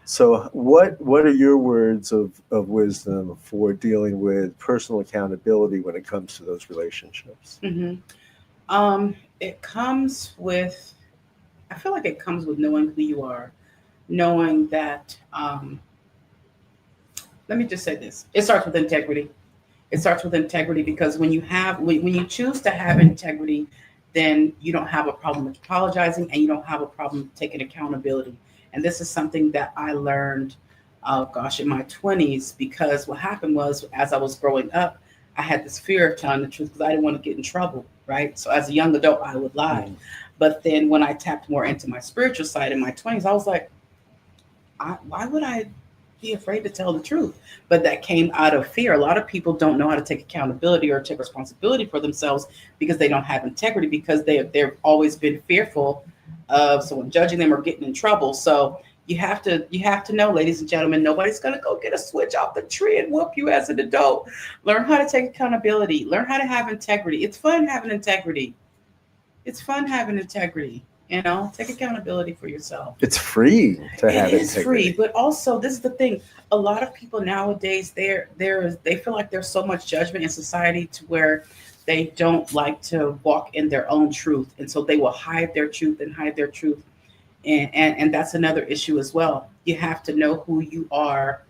[SPEAKER 2] So what are your words of wisdom for dealing with personal accountability when it comes to those relationships?
[SPEAKER 4] Mm-hmm. It comes with, I feel like it comes with knowing who you are, knowing that, let me just say this. It starts with integrity. It starts with integrity because when you choose to have integrity, then you don't have a problem with apologizing and you don't have a problem taking accountability. And this is something that I learned, oh gosh, in my 20s, because what happened was as I was growing up, I had this fear of telling the truth because I didn't want to get in trouble, right? So as a young adult, I would lie. But then when I tapped more into my spiritual side in my 20s, I was like, why would I be afraid to tell the truth? But that came out of fear. A lot of people don't know how to take accountability or take responsibility for themselves because they don't have integrity, because they've always been fearful of someone judging them or getting in trouble. So you have to know, ladies and gentlemen, nobody's gonna go get a switch off the tree and whoop you as an adult. Learn how to take accountability. Learn how to have integrity. It's fun having integrity. It's fun having integrity. Take accountability for yourself.
[SPEAKER 2] It's free to have
[SPEAKER 4] It is
[SPEAKER 2] integrity.
[SPEAKER 4] free, but also this is the thing. A lot of people nowadays, they feel like there's so much judgment in society to where they don't like to walk in their own truth, and so they will hide their truth and hide their truth, and that's another issue as well. You have to know who you are,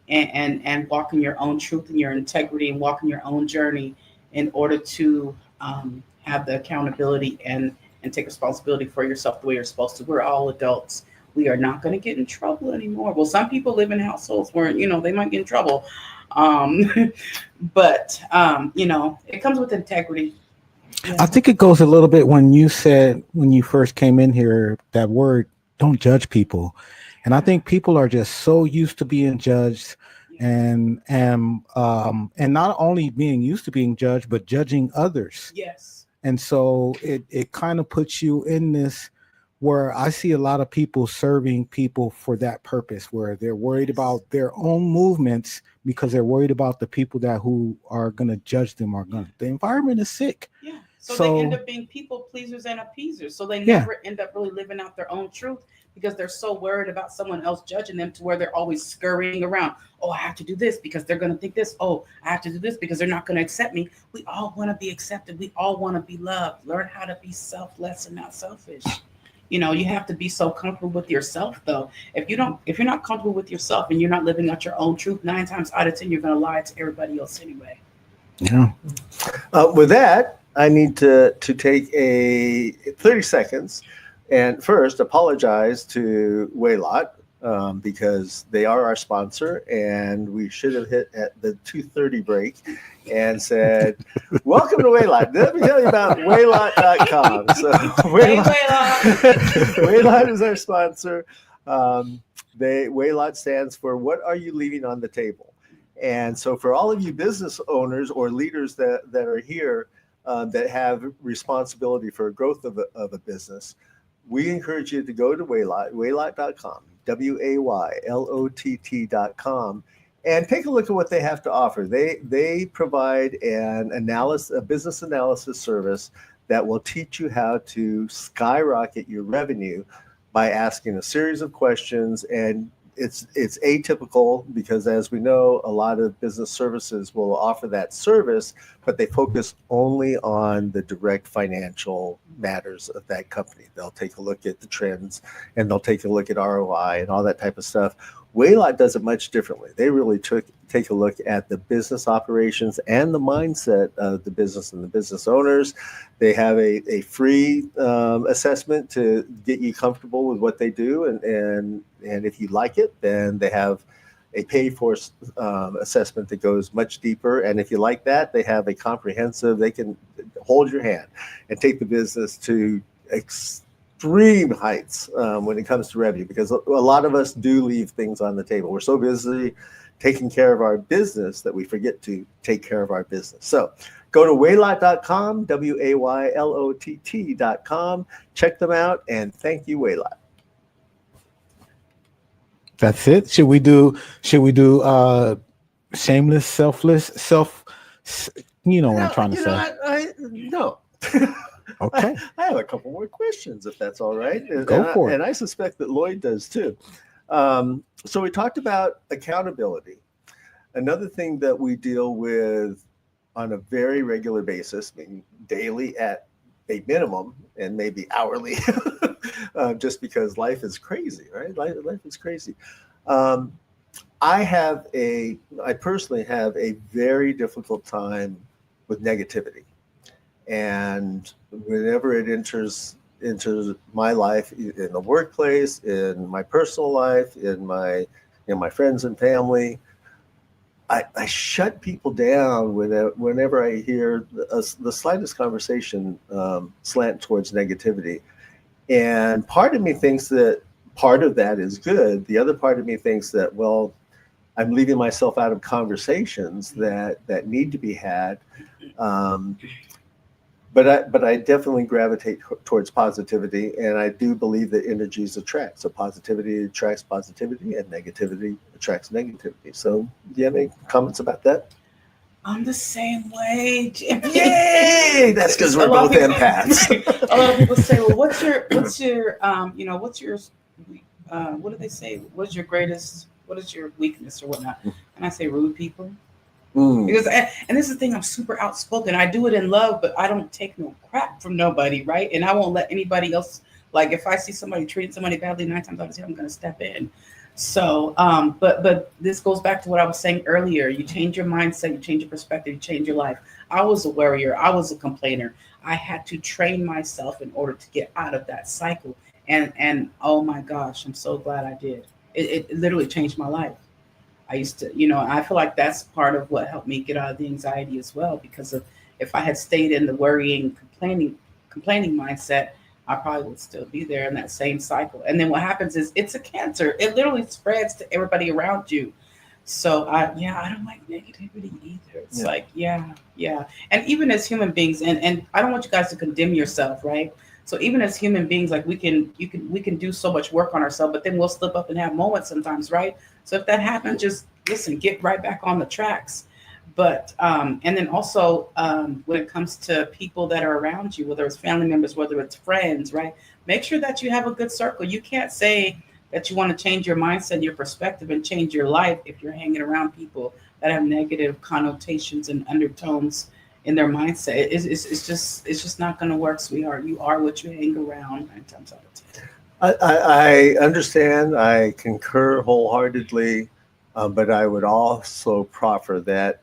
[SPEAKER 4] and walk in your own truth and your integrity and walk in your own journey in order to have the accountability and take responsibility for yourself the way you're supposed to. We're all adults. We are not going to get in trouble anymore. Well, some people live in households where they might get in trouble, um, but it comes with integrity. Yeah.
[SPEAKER 3] I think it goes a little bit when you said when you first came in here that word, don't judge people. And I think people are just so used to being judged and not only being used to being judged, but judging others.
[SPEAKER 4] Yes.
[SPEAKER 3] And so it kind of puts you in this where I see a lot of people serving people for that purpose, where they're worried about their own movements because they're worried about the people who are going to judge them the environment is sick.
[SPEAKER 4] Yeah. So they end up being people pleasers and appeasers. So they never end up really living out their own truth because they're so worried about someone else judging them to where they're always scurrying around. Oh, I have to do this because they're going to think this. Oh, I have to do this because they're not going to accept me. We all want to be accepted. We all want to be loved. Learn how to be selfless and not selfish. You have to be so comfortable with yourself, though. If you're not comfortable with yourself and you're not living out your own truth, 9 times out of 10, you're going to lie to everybody else anyway.
[SPEAKER 3] Yeah.
[SPEAKER 2] With that, I need to take a 30 seconds and first apologize to Waylot because they are our sponsor, and we should have hit at the 2:30 break and said, welcome to Waylot. Let me tell you about Waylot.com. So Waylot is our sponsor. Waylot stands for What Are You Leaving on the Table? And so for all of you business owners or leaders that are here that have responsibility for growth of a business, we encourage you to go to Waylot.com, Waylott.com, and take a look at what they have to offer. They provide a business analysis service that will teach you how to skyrocket your revenue by asking a series of questions. And it's atypical because, as we know, a lot of business services will offer that service, but they focus only on the direct financial matters of that company. They'll take a look at the trends and they'll take a look at ROI and all that type of stuff. Waylot does it much differently. They really take a look at the business operations and the mindset of the business and the business owners. They have a free assessment to get you comfortable with what they do, and if you like it, then they have a paid-for assessment that goes much deeper. And if you like that, they have a comprehensive. They can hold your hand and take the business to extreme heights when it comes to revenue, because a lot of us do leave things on the table. We're so busy taking care of our business that we forget to take care of our business. So go to Waylot.com, Waylott.com. Check them out, and thank you, Waylot.
[SPEAKER 3] That's it. Should we do shameless, selfless, you know what I'm trying to say?
[SPEAKER 2] No.
[SPEAKER 3] Okay.
[SPEAKER 2] I have a couple more questions, if that's all right.
[SPEAKER 3] Go for it.
[SPEAKER 2] And I suspect that Lloyd does too. So we talked about accountability. Another thing that we deal with on a very regular basis, I mean, daily at a minimum and maybe hourly, just because life is crazy, right? Life is crazy. Um, I personally have a very difficult time with negativity. And whenever it enters my life, in the workplace, in my personal life, in my friends and family, I shut people down whenever I hear the slightest conversation slant towards negativity. And part of me thinks that part of that is good. The other part of me thinks that, well, I'm leaving myself out of conversations that need to be had. Um, but I definitely gravitate towards positivity, and I do believe that energies attract. So positivity attracts positivity, and negativity attracts negativity. So, do you have any comments about that?
[SPEAKER 4] I'm the same way, Jimmy.
[SPEAKER 2] Yay! That's because we're both empaths.
[SPEAKER 4] A lot of people say, "Well, what's your what do they say? What is your weakness or whatnot?" And I say, rude people. Because and this is the thing, I'm super outspoken. I do it in love, but I don't take no crap from nobody, right? And I won't let anybody else, like if I see somebody treating somebody badly, 9 times out of 10, I'm gonna step in. So but this goes back to what I was saying earlier. You change your mindset, you change your perspective, you change your life. I was a worrier, I was a complainer. I had to train myself in order to get out of that cycle. And oh my gosh, I'm so glad I did. It literally changed my life. I used to, I feel like that's part of what helped me get out of the anxiety as well. Because of if I had stayed in the worrying, complaining mindset, I probably would still be there in that same cycle. And then what happens is it's a cancer. It literally spreads to everybody around you. So I don't like negativity either. It's like, yeah. And even as human beings, and I don't want you guys to condemn yourself, right? So even as human beings, like we can do so much work on ourselves, but then we'll slip up and have moments sometimes, right? So if that happens, just listen, get right back on the tracks. But and then also when it comes to people that are around you, whether it's family members, whether it's friends, right? Make sure that you have a good circle. You can't say that you want to change your mindset, your perspective, and change your life if you're hanging around people that have negative connotations and undertones in their mindset. It's just not going to work, sweetheart. You are what you hang around 9 times out of 10.
[SPEAKER 2] I understand. I concur wholeheartedly, but I would also proffer that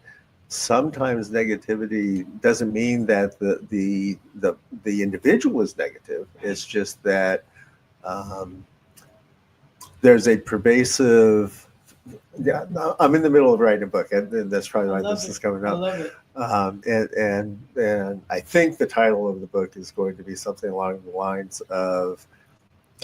[SPEAKER 2] sometimes negativity doesn't mean that the individual is negative. It's just that there's a pervasive. Yeah, I'm in the middle of writing a book, and that's probably why this is coming up.
[SPEAKER 4] I love it.
[SPEAKER 2] And I think the title of the book is going to be something along the lines of.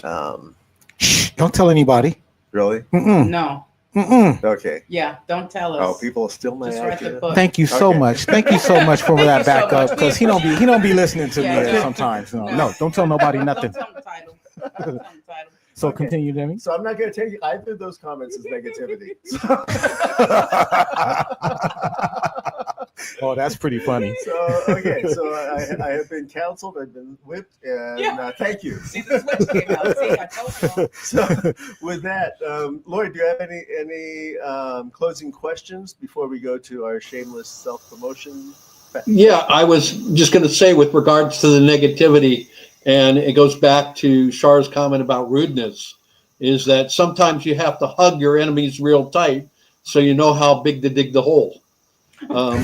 [SPEAKER 3] Don't tell anybody.
[SPEAKER 2] Really?
[SPEAKER 4] No.
[SPEAKER 2] Okay.
[SPEAKER 4] Yeah, don't tell us.
[SPEAKER 2] Oh, people are still mad.
[SPEAKER 4] Just write the book.
[SPEAKER 3] Thank you so much. Thank you so much for that backup, because he don't be listening to me sometimes. No, don't tell nobody nothing.
[SPEAKER 4] Don't tell the title. Don't tell the title.
[SPEAKER 3] So continue, Demi.
[SPEAKER 2] So I'm not going to take either of those comments as negativity.
[SPEAKER 3] Oh, that's pretty funny.
[SPEAKER 2] So I have been counseled, I've been whipped, and thank you.
[SPEAKER 4] See, this is what came out. See, I told you.
[SPEAKER 2] So with that, Lloyd, do you have any closing questions before we go to our shameless self-promotion?
[SPEAKER 5] Yeah, I was just going to say with regards to the negativity, and it goes back to Char's comment about rudeness, is that sometimes you have to hug your enemies real tight so you know how big to dig the hole.
[SPEAKER 4] Well,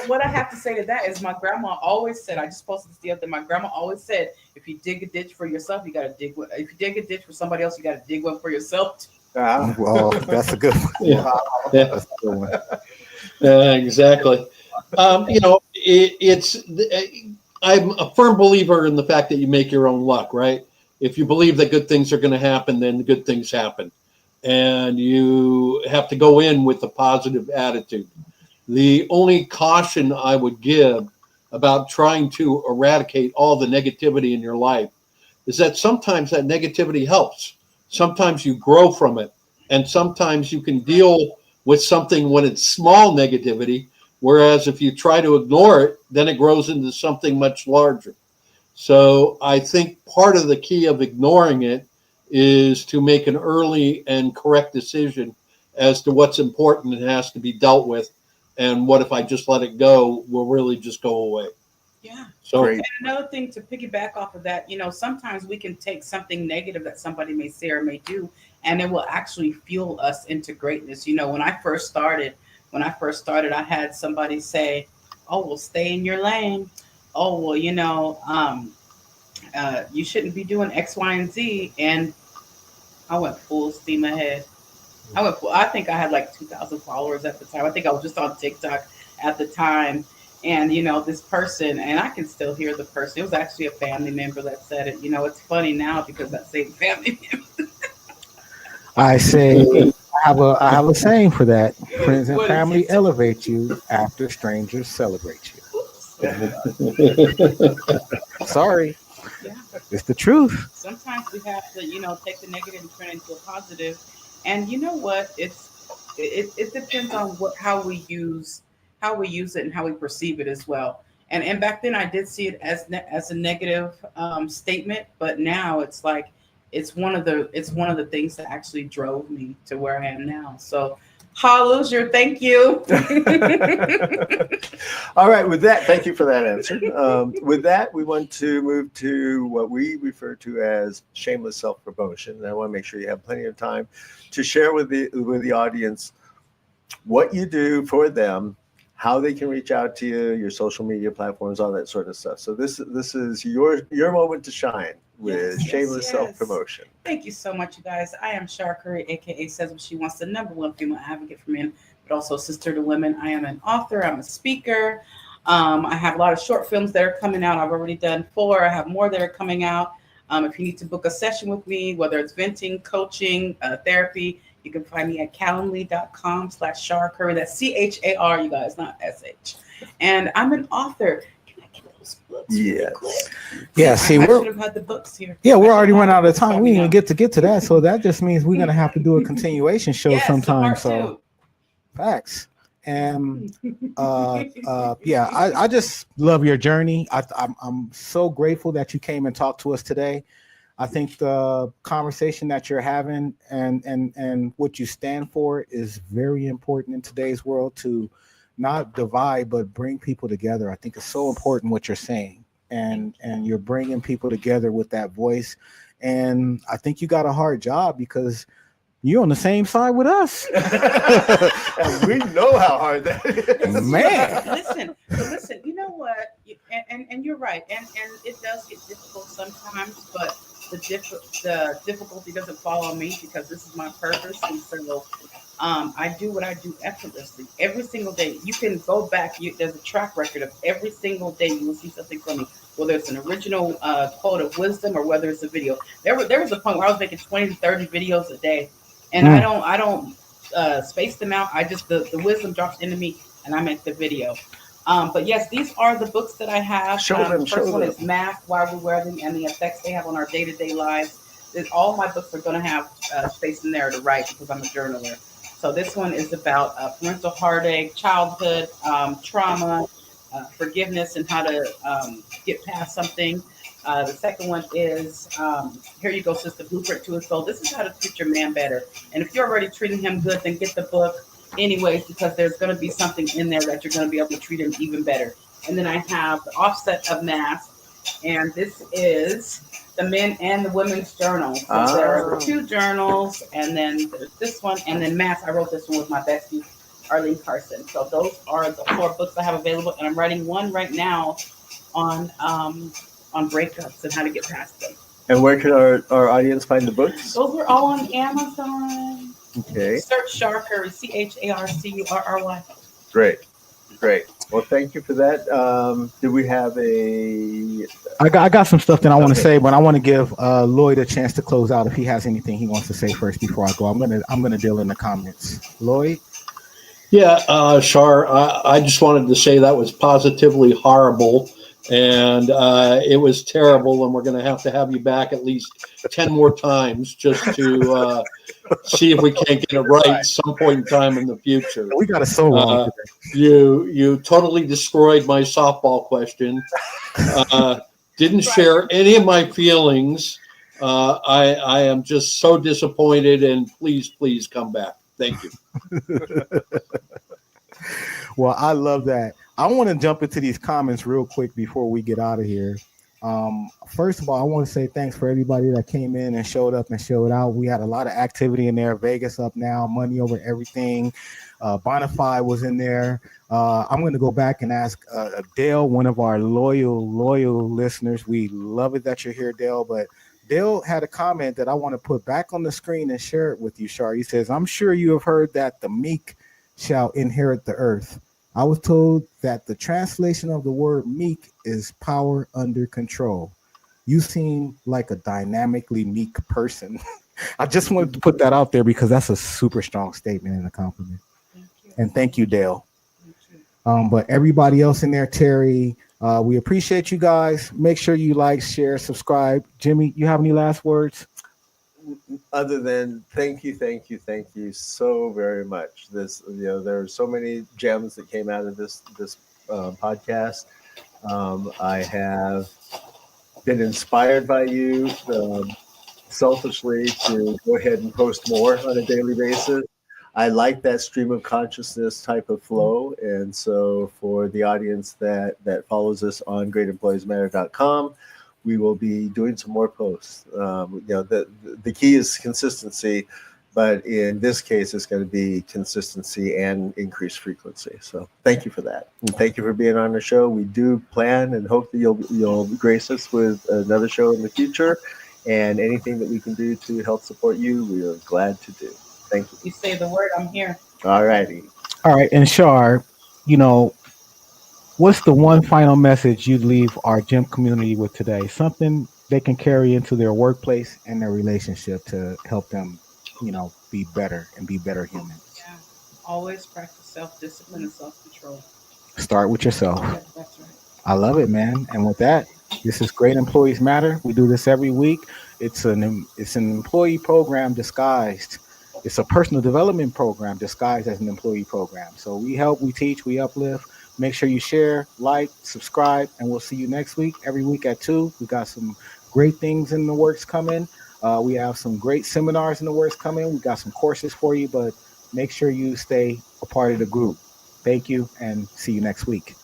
[SPEAKER 4] what I have to say to that is my grandma always said, I just posted this the other day, my grandma always said, if you dig a ditch for yourself, you got to dig one. If you dig a ditch for somebody else, you got to dig one for yourself.
[SPEAKER 3] Well, that's a good one.
[SPEAKER 5] Yeah.
[SPEAKER 3] That's a good one.
[SPEAKER 5] Exactly. I'm a firm believer in the fact that you make your own luck, right? If you believe that good things are going to happen, then good things happen. And you have to go in with a positive attitude. The only caution I would give about trying to eradicate all the negativity in your life is that sometimes that negativity helps. Sometimes you grow from it. And sometimes you can deal with something when it's small negativity, whereas if you try to ignore it, then it grows into something much larger. So I think part of the key of ignoring it is to make an early and correct decision as to what's important and has to be dealt with
[SPEAKER 6] and what if I just let it go will really just go away.
[SPEAKER 4] Yeah.
[SPEAKER 6] So
[SPEAKER 2] Great.
[SPEAKER 4] And another thing to piggyback off of that, sometimes we can take something negative that somebody may say or may do, and it will actually fuel us into greatness. When I first started, I had somebody say, "Oh, well, stay in your lane. Oh, well, you shouldn't be doing X, Y, and Z." And I went full steam ahead. I think I had like 2,000 followers at the time. I think I was just on TikTok at the time. And, this person, and I can still hear the person. It was actually a family member that said it. It's funny now because that same family member.
[SPEAKER 3] I say I have a saying for that. Friends and
[SPEAKER 4] What is
[SPEAKER 3] family
[SPEAKER 4] it?
[SPEAKER 3] elevate you after strangers celebrate you. Sorry,
[SPEAKER 4] Yeah.
[SPEAKER 3] it's the truth.
[SPEAKER 4] Sometimes we have to, take the negative and turn it into a positive. And you know what? It depends on how we use it and how we perceive it as well. And back then I did see it as a negative statement, but now it's like it's one of the things that actually drove me to where I am now. So hallelujah, thank you.
[SPEAKER 2] All right. With that, thank you for that answer. With that, we want to move to what we refer to as shameless self-promotion. And I want to make sure you have plenty of time to share with the audience what you do for them, how they can reach out to you, your social media platforms, all that sort of stuff. So this is your moment to shine with
[SPEAKER 4] Yes,
[SPEAKER 2] shameless
[SPEAKER 4] yes.
[SPEAKER 2] self-promotion.
[SPEAKER 4] Thank you so much, you guys. I am Char Curry, aka Says What She Wants, the #1 female advocate for men, but also sister to women. I am an author. I'm a speaker. I have a lot of short films that are coming out. I've already done 4. I have more that are coming out. If you need to book a session with me, whether it's venting, coaching, therapy, you can find me at calendly.com/Char Curry. That's CHAR, you guys, not SH. And I'm an author. Can I get those books really quick?
[SPEAKER 3] Yeah, see,
[SPEAKER 4] I
[SPEAKER 3] we're
[SPEAKER 4] should have had the books here.
[SPEAKER 3] we're
[SPEAKER 4] I
[SPEAKER 3] already
[SPEAKER 4] should have
[SPEAKER 3] run
[SPEAKER 4] had
[SPEAKER 3] out
[SPEAKER 4] the
[SPEAKER 3] of
[SPEAKER 4] books
[SPEAKER 3] time.
[SPEAKER 4] by
[SPEAKER 3] We didn't
[SPEAKER 4] now.
[SPEAKER 3] even get to that, so that just means we're gonna have to do a continuation show
[SPEAKER 4] Yes,
[SPEAKER 3] sometime.
[SPEAKER 4] part
[SPEAKER 3] So
[SPEAKER 4] 2.
[SPEAKER 3] facts. And yeah, I just love your journey. I'm so grateful that you came and talked to us today. I think the conversation that you're having and what you stand for is very important in today's world, to not divide but bring people together. I think it's so important what you're saying, and you're bringing people together with that voice. And I think you got a hard job because you're on the same side with us.
[SPEAKER 2] And we know how hard that is.
[SPEAKER 3] Man.
[SPEAKER 4] Listen, you know what? And you're right. And it does get difficult sometimes, but the difficulty doesn't follow me because this is my purpose. And so I do what I do effortlessly every single day. You can go back. There's a track record of every single day you will see something from me, whether it's an original quote of wisdom or whether it's a video. There was a point where I was making 20 to 30 videos a day. And I don't space them out. I just the wisdom drops into me, and I make the video. But yes, these are the books that I have.
[SPEAKER 2] Show them.
[SPEAKER 4] The first one is Math, Why We Wear Them, and the Effects They Have on Our Day-to-Day Lives. All my books are going to have space in there to write because I'm a journaler. So this one is about parental heartache, childhood trauma, forgiveness, and how to get past something. The second one is Here You Go, Sister, Blueprint to His Soul. This is how to treat your man better. And if you're already treating him good, then get the book anyways, because there's going to be something in there that you're going to be able to treat him even better. And then I have The Offset of Math, and this is the men and the women's journal. So there are 2 journals, and then there's this one, and then Math. I wrote this one with my bestie, Arlene Carson. So those are the 4 books I have available, and I'm writing one right now on breakups and how to get past them.
[SPEAKER 2] And where can our audience find the books?
[SPEAKER 4] Those are all on Amazon.
[SPEAKER 2] Okay.
[SPEAKER 4] Search Char Curry, CHARCURRY.
[SPEAKER 2] Great. Well, thank you for that. Do we have
[SPEAKER 3] I got some stuff that I want to say, but I want to give Lloyd a chance to close out if he has anything he wants to say first before I go. I'm gonna deal in the comments. Lloyd?
[SPEAKER 6] Yeah, Char, I just wanted to say that was positively horrible, and it was terrible, and we're going to have you back at least 10 more times just to see if we can't get it right at some point in time in the future.
[SPEAKER 3] We got it so wrong today.
[SPEAKER 6] You totally destroyed my softball question. Didn't share any of my feelings. I am just so disappointed, and please come back. Thank you.
[SPEAKER 3] Well, I love that. I want to jump into these comments real quick before we get out of here. First of all, I want to say thanks for everybody that came in and showed up and showed out. We had a lot of activity in there. Vegas up now, money over everything. Bonafide was in there. I'm going to go back and ask Dale, one of our loyal listeners. We love it that you're here, Dale. But Dale had a comment that I want to put back on the screen and share it with you, Shar. He says, I'm sure you have heard that the meek shall inherit the earth. I was told that the translation of the word meek is power under control. You seem like a dynamically meek person. I just wanted to put that out there because that's a super strong statement and a compliment.
[SPEAKER 4] Thank you.
[SPEAKER 3] And thank you, Dale.
[SPEAKER 4] Thank you.
[SPEAKER 3] But everybody else in there, Terry, we appreciate you guys. Make sure you like, share, subscribe. Jimmy, you have any last words?
[SPEAKER 2] Other than thank you so very much. This, there are so many gems that came out of this podcast. I have been inspired by you selfishly to go ahead and post more on a daily basis. I like that stream of consciousness type of flow, and so for the audience that follows us on greatemployeesmatter.com, we will be doing some more posts. The key is consistency, but in this case, it's going to be consistency and increased frequency. So thank you for that. And thank you for being on the show. We do plan and hope that you'll grace us with another show in the future, and anything that we can do to help support you, we are glad to do. Thank you.
[SPEAKER 4] You say the word, I'm here.
[SPEAKER 2] All righty.
[SPEAKER 3] All right. And Shar, what's the one final message you'd leave our gym community with today? Something they can carry into their workplace and their relationship to help them, be better and be better humans.
[SPEAKER 4] Yeah. Always practice self-discipline and self-control.
[SPEAKER 3] Start with yourself.
[SPEAKER 4] Yeah, that's right.
[SPEAKER 3] I love it, man. And with that, this is Great Employees Matter. We do this every week. It's an employee program disguised. It's a personal development program disguised as an employee program. So we help, we teach, we uplift. Make sure you share, like, subscribe, and we'll see you next week. Every week at 2. We got some great things in the works coming. We have some great seminars in the works coming. We got some courses for you, but make sure you stay a part of the group. Thank you, and see you next week.